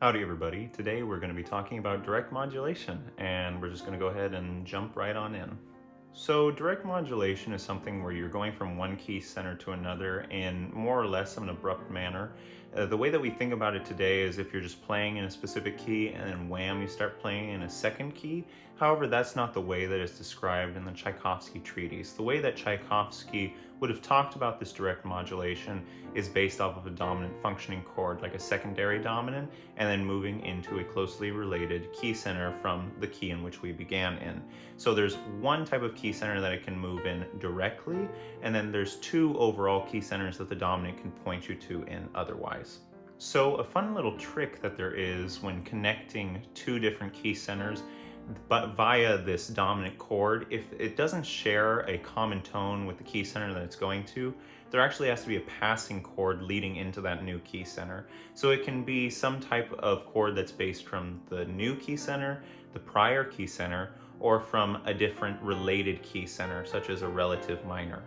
Howdy everybody. Today we're going to be talking about direct modulation, and we're just going to go ahead and jump right on in. So direct modulation is something where you're going from one key center to another in more or less of an abrupt manner. The way that we think about it today is if you're just playing in a specific key and then wham, you start playing in a second key. However, that's not the way that it's described in the Tchaikovsky treatise. The way that Tchaikovsky would have talked about this direct modulation is based off of a dominant functioning chord, like a secondary dominant, and then moving into a closely related key center from the key in which we began in. So there's one type of key center that it can move in directly, and then there's two overall key centers that the dominant can point you to in otherwise. So a fun little trick that there is when connecting two different key centers but via this dominant chord, if it doesn't share a common tone with the key center that it's going to, there actually has to be a passing chord leading into that new key center. So it can be some type of chord that's based from the new key center, the prior key center, or from a different related key center, such as a relative minor.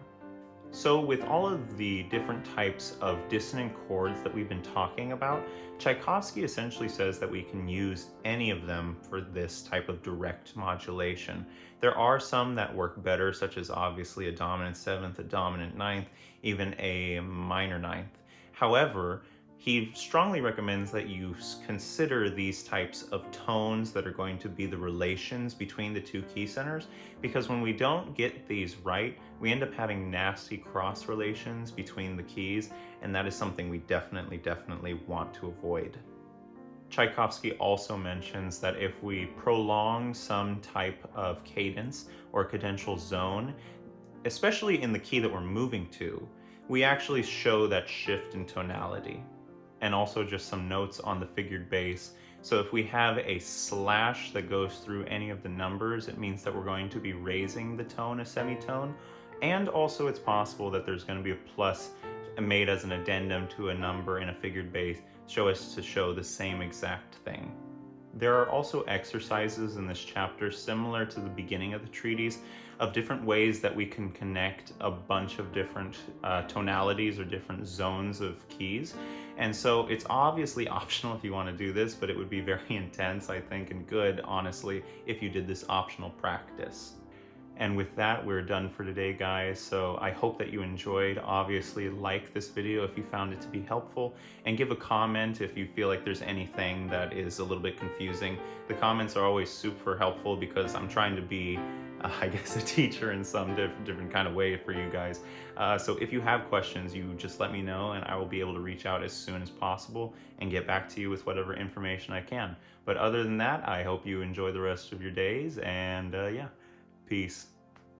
So with all of the different types of dissonant chords that we've been talking about, Tchaikovsky essentially says that we can use any of them for this type of direct modulation. There are some that work better, such as obviously a dominant seventh, a dominant ninth, even a minor ninth. However, he strongly recommends that you consider these types of tones that are going to be the relations between the two key centers, because when we don't get these right, we end up having nasty cross relations between the keys, and that is something we definitely want to avoid. Tchaikovsky also mentions that if we prolong some type of cadence or cadential zone, especially in the key that we're moving to, we actually show that shift in tonality. And also just some notes on the figured bass. So if we have a slash that goes through any of the numbers, it means that we're going to be raising the tone a semitone. And also it's possible that there's going to be a plus made as an addendum to a number in a figured bass, so as to show the same exact thing. There are also exercises in this chapter similar to the beginning of the treatise of different ways that we can connect a bunch of different tonalities or different zones of keys. And so it's obviously optional if you want to do this, but it would be very intense, I think, and good, honestly, if you did this optional practice. And with that, we're done for today, guys. So I hope that you enjoyed. Obviously, like this video if you found it to be helpful, and give a comment if you feel like there's anything that is a little bit confusing. The comments are always super helpful because I'm trying to be, I guess, a teacher in some different kind of way for you guys. So if you have questions, you just let me know, and I will be able to reach out as soon as possible and get back to you with whatever information I can. But other than that, I hope you enjoy the rest of your days, and yeah. Peace.